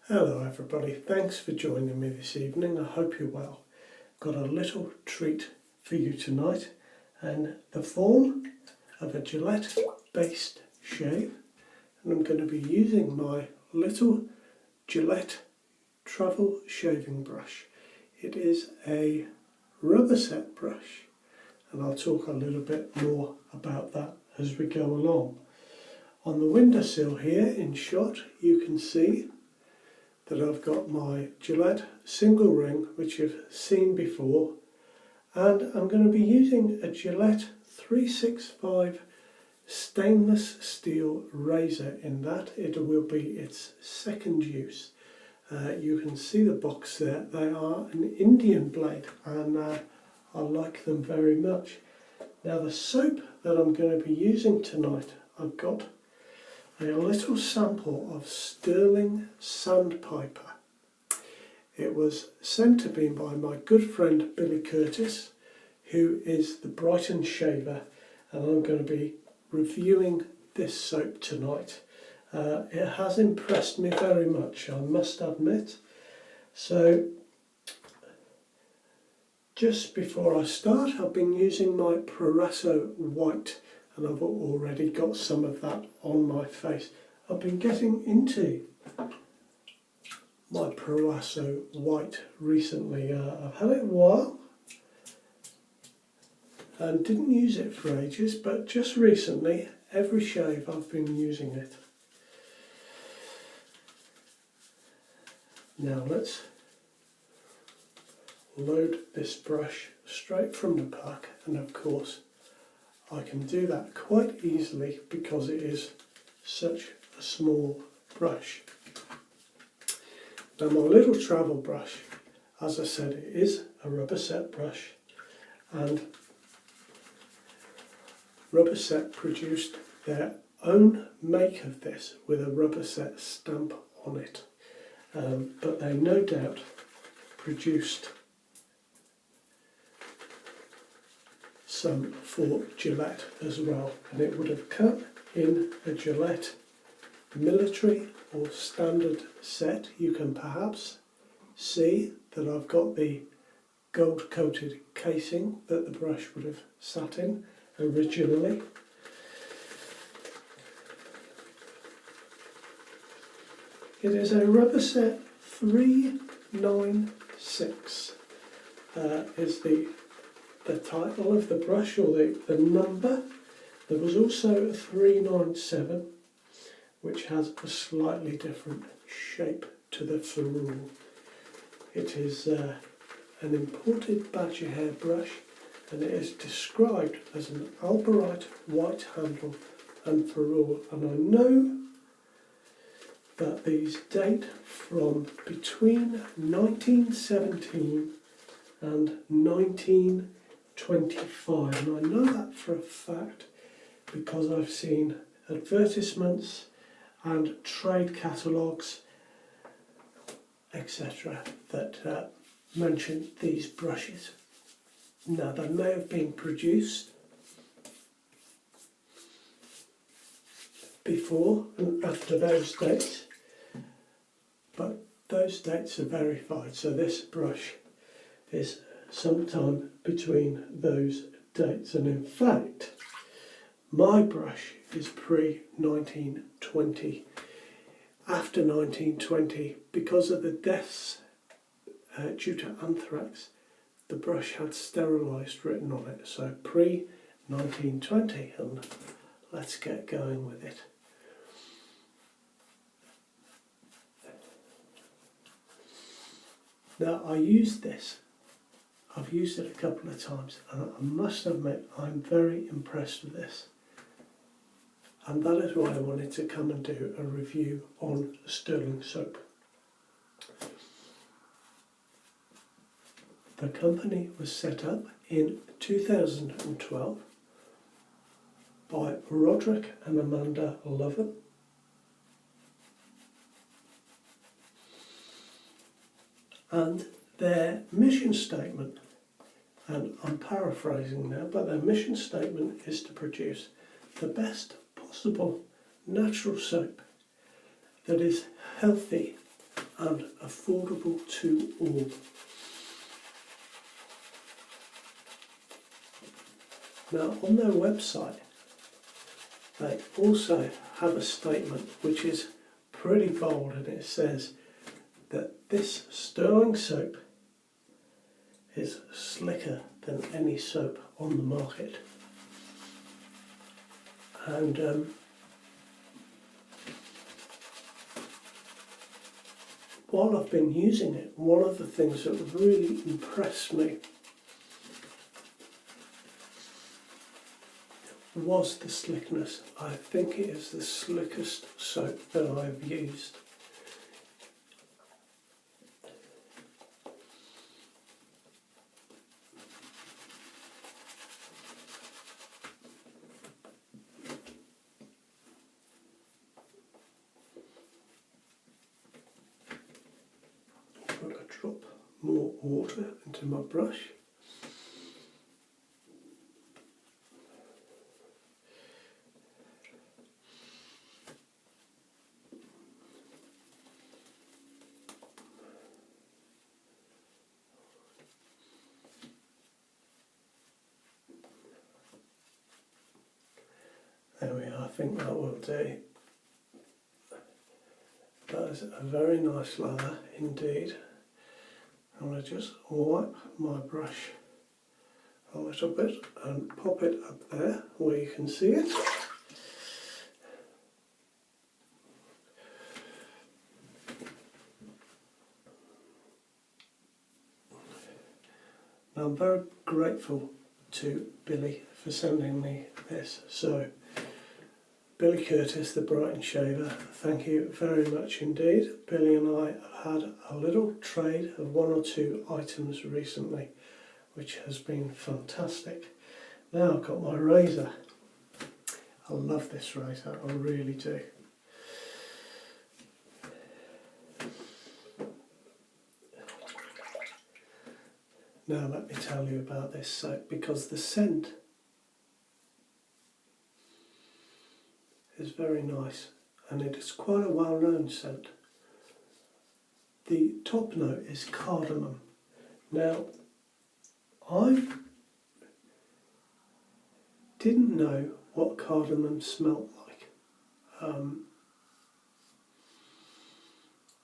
Hello everybody, thanks for joining me this evening. I hope you're well. Got a little treat for you tonight in the form of a Gillette based shave, and I'm going to be using my little Gillette travel shaving brush. It is a rubber set brush, and I'll talk a little bit more about that as we go along. On the windowsill here in shot you can see that I've got my Gillette single ring, which you've seen before, and I'm going to be using a Gillette 365 stainless steel razor in that. It will be its second use. You can see the box there. They are an Indian blade, and I like them very much. Now the soap that I'm going to be using tonight, I've got a little sample of Stirling Sandpiper. It was sent to me by my good friend Billy Curtis, who is the Brighton shaver, and I'm going to be reviewing this soap tonight. It has impressed me very much, I must admit. So just before I start, I've been using my Proraso White, and I've already got some of that on my face. I've been getting into my Proraso White recently. I've had it a while and didn't use it for ages, but just recently, every shave I've been using it. Now let's load this brush straight from the pack, and of course I can do that quite easily because it is such a small brush. Now my little travel brush, as I said, it is a rubber set brush, and Rubber Set produced their own make of this with a Rubber Set stamp on it, but they no doubt produced some for Gillette as well, and it would have come in a Gillette military or standard set. You can perhaps see that I've got the gold coated casing that the brush would have sat in originally. It is a Rubber Set 396 is the title of the brush, or the number. There was also a 397, which has a slightly different shape to the ferrule. It is an imported badger hair brush, and it is described as an alberite white handle and ferrule, and I know that these date from between 1917 and 1925, and I know that for a fact because I've seen advertisements and trade catalogues, etc., that mention these brushes. Now they may have been produced before and after those dates, but those dates are verified, so this brush is sometime between those dates, and in fact my brush is pre-1920. After 1920, because of the deaths due to anthrax, the brush had sterilised written on it, so pre-1920, and let's get going with it. Now I used this, I've used it a couple of times, and I must admit I'm very impressed with this, and that is why I wanted to come and do a review on Stirling soap. The company was set up in 2012 by Roderick and Amanda Lovett, and their mission statement, and I'm paraphrasing now, but their mission statement is to produce the best possible natural soap that is healthy and affordable to all. Now, on their website, they also have a statement which is pretty bold, and it says that this Stirling soap is slicker than any soap on the market. And while I've been using it, one of the things that really impressed me was the slickness. I think it is the slickest soap that I've used. Put a drop more water into my brush. There we are, I think that will do. That is a very nice lather indeed. I'm going to just wipe my brush a little bit and pop it up there where you can see it. Now, I'm very grateful to Billy for sending me this. So, Billy Curtis, the Brighton shaver, thank you very much indeed. Billy and I have had a little trade of one or two items recently, which has been fantastic. Now I've got my razor. I love this razor, I really do. Now let me tell you about this soap, because the scent is very nice, and it is quite a well-known scent. The top note is cardamom. Now, I didn't know what cardamom smelt like,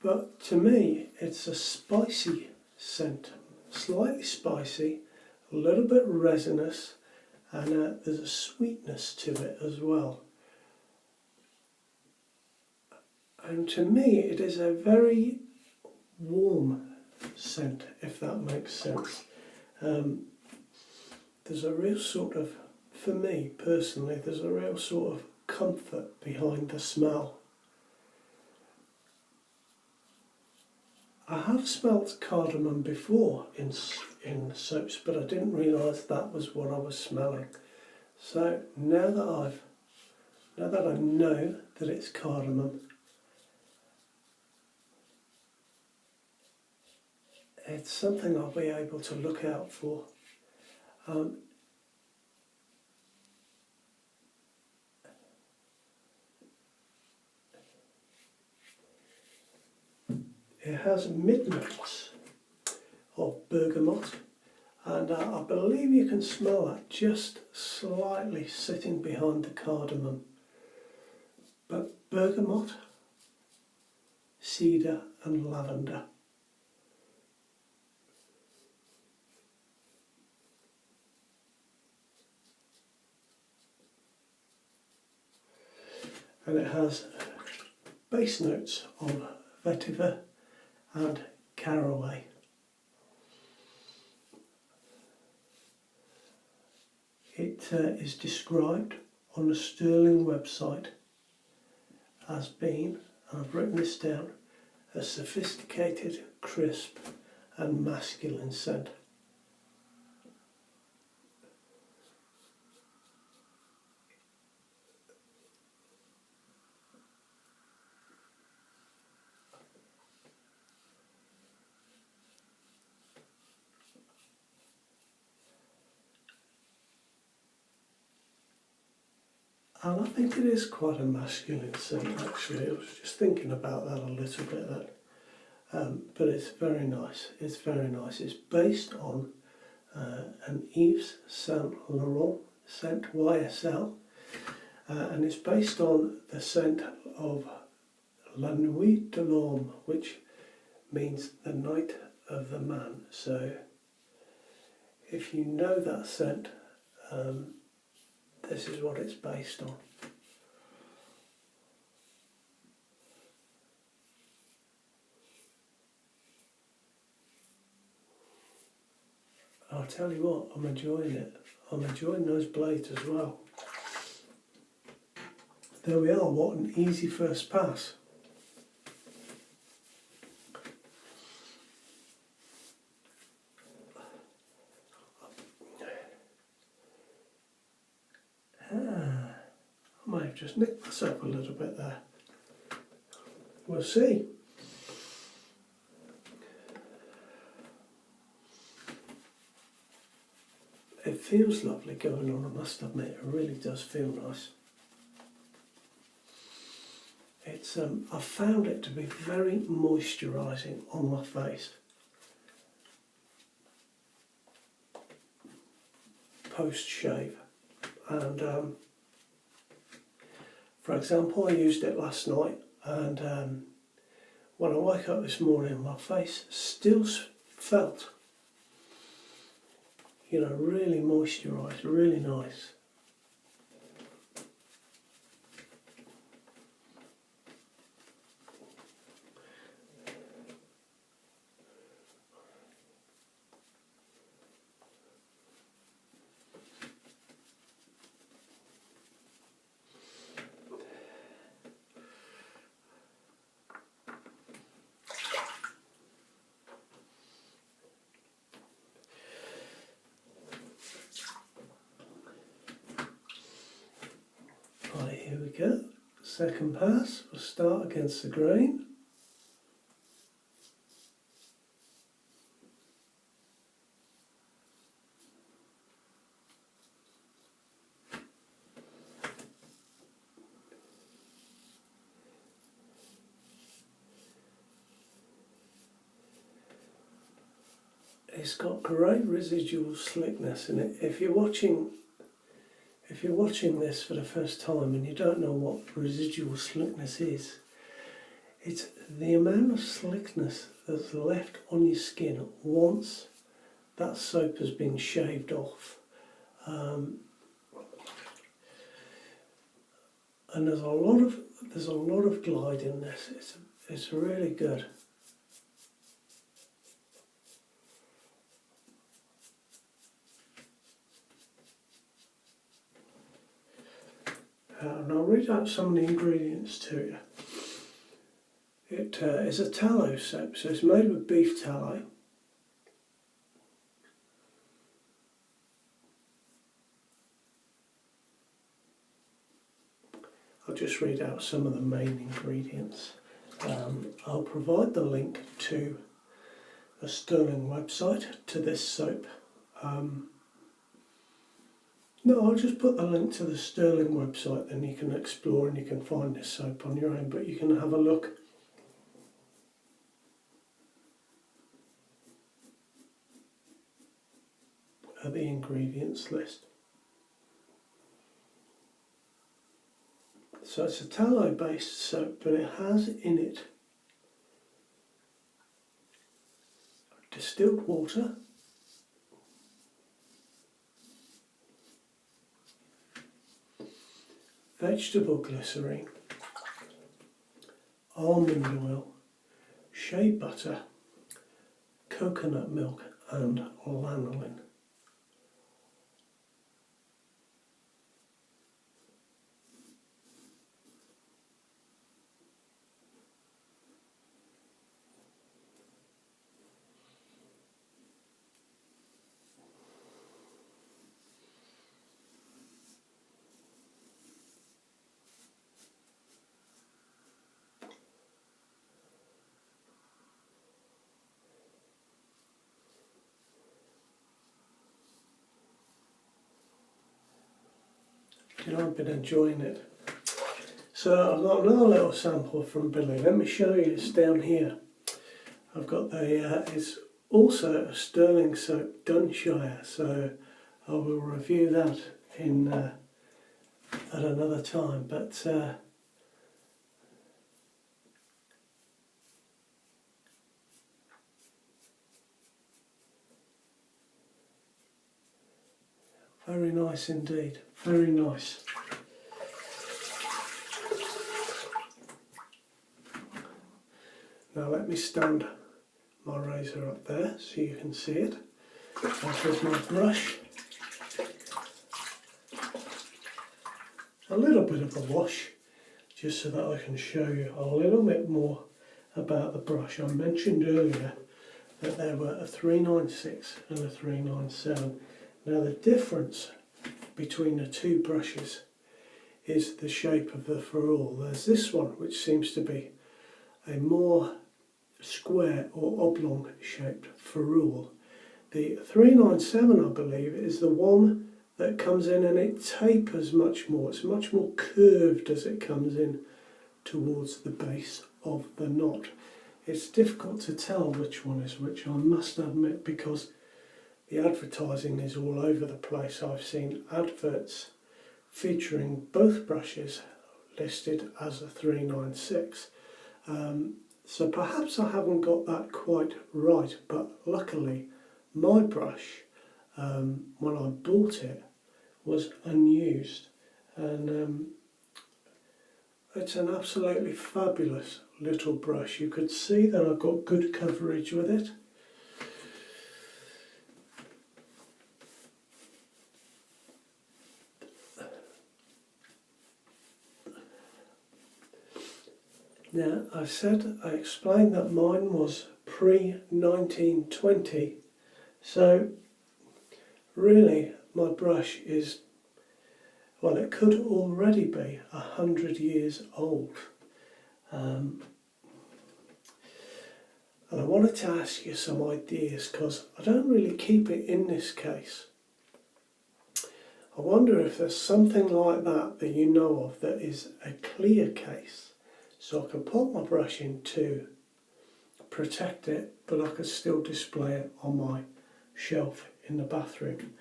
but to me it's a spicy scent, slightly spicy, a little bit resinous, and there's a sweetness to it as well. And to me it is a very warm scent, if that makes sense. There's a real sort of, for me personally, there's a real sort of comfort behind the smell. I have smelt cardamom before in soaps, but I didn't realise that was what I was smelling. So now that I know that it's cardamom, it's something I'll be able to look out for. It has mid-notes of bergamot, and I believe you can smell that just slightly sitting behind the cardamom. But bergamot, cedar and lavender. And it has base notes of vetiver and caraway. It is described on the Stirling website as being, and I've written this down, a sophisticated, crisp and masculine scent. And I think it is quite a masculine scent, actually. I was just thinking about that a little bit. but it's very nice. It's very nice. It's based on an Yves Saint Laurent scent, YSL, and it's based on the scent of La Nuit de l'Homme, which means the night of the man. So if you know that scent, this is what it's based on. I'll tell you what, I'm enjoying it. I'm enjoying those blades as well. There we are, what an easy first pass. I might have just nicked myself a little bit there. We'll see. It feels lovely going on, I must admit, it really does feel nice. It's I found it to be very moisturising on my face. Post shave. And for example, I used it last night, and when I woke up this morning, my face still felt, you know, really moisturised, really nice. Right, here we go. Second pass, we'll start against the grain. It's got great residual slickness in it. If you're watching this for the first time and you don't know what residual slickness is, it's the amount of slickness that's left on your skin once that soap has been shaved off. And there's a lot of glide in this. It's really good. And I'll read out some of the ingredients to you. It is a tallow soap, so it's made with beef tallow. I'll just read out some of the main ingredients. I'll provide the link to a Stirling website to this soap. No, I'll just put the link to the Stirling website, then you can explore and you can find this soap on your own, but you can have a look. At the ingredients list. So it's a tallow based soap, but it has in it distilled water, vegetable glycerine, almond oil, shea butter, coconut milk and lanolin. You know, I've been enjoying it. So I've got another little sample from Billy. Let me show you, it's down here. I've got it's also a Stirling soap Dunshire, so I will review that in at another time. But very nice indeed, very nice. Now let me stand my razor up there so you can see it. There's my brush. A little bit of a wash, just so that I can show you a little bit more about the brush. I mentioned earlier that there were a 396 and a 397. Now the difference between the two brushes is the shape of the ferrule. There's this one which seems to be a more square or oblong shaped ferrule. The 397, I believe, is the one that comes in and it tapers much more. It's much more curved as it comes in towards the base of the knot. It's difficult to tell which one is which, I must admit, because the advertising is all over the place. I've seen adverts featuring both brushes listed as a 396. So perhaps I haven't got that quite right, but luckily my brush, when I bought it, was unused, and it's an absolutely fabulous little brush. You could see that I've got good coverage with it. Now, I explained that mine was pre-1920, so really my brush is, well, it could already be 100 years old. And I wanted to ask you some ideas, because I don't really keep it in this case. I wonder if there's something like that that you know of that is a clear case. So I can pop my brush in to protect it, but I could still display it on my shelf in the bathroom.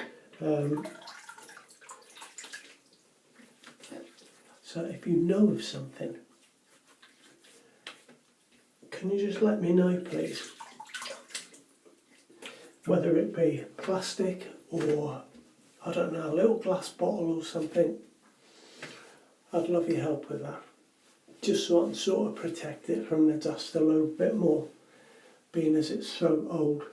So if you know of something, can you just let me know, please? Whether it be plastic or, I don't know, a little glass bottle or something. I'd love your help with that. Just so I can sort of protect it from the dust a little bit more, being as it's so old.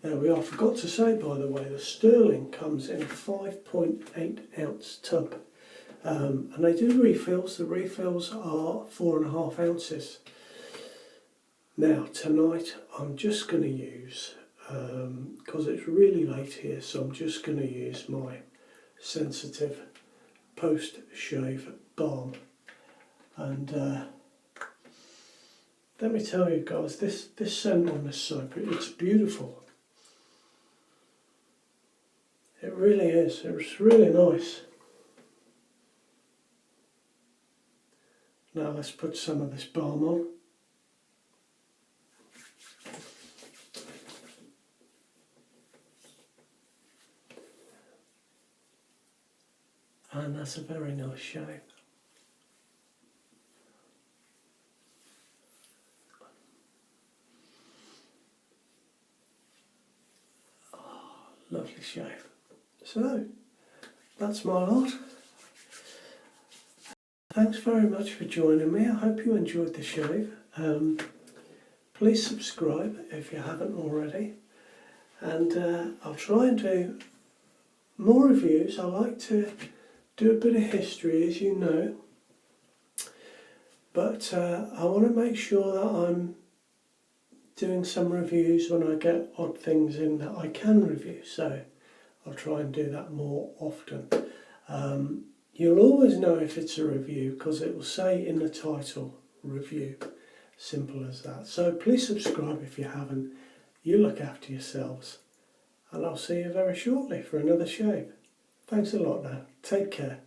There we are. I forgot to say, by the way, the Stirling comes in a 5.8 ounce tub, and they do refills. The refills are 4.5 ounces. Now tonight I'm just going to use, because it's really late here, so I'm just going to use my sensitive post-shave balm. And let me tell you guys, this scent on this soap, it's beautiful. It really is. It's really nice. Now let's put some of this balm on. And that's a very nice shave. Oh, lovely shave. So, that's my lot. Thanks very much for joining me. I hope you enjoyed the shave. Please subscribe if you haven't already. And I'll try and do more reviews. I like to do a bit of history, as you know, but I want to make sure that I'm doing some reviews when I get odd things in that I can review, so I'll try and do that more often. You'll always know if it's a review because it will say in the title, review. Simple as that. So please subscribe if you haven't. You look after yourselves, and I'll see you very shortly for another shave. Thanks a lot now. Take care.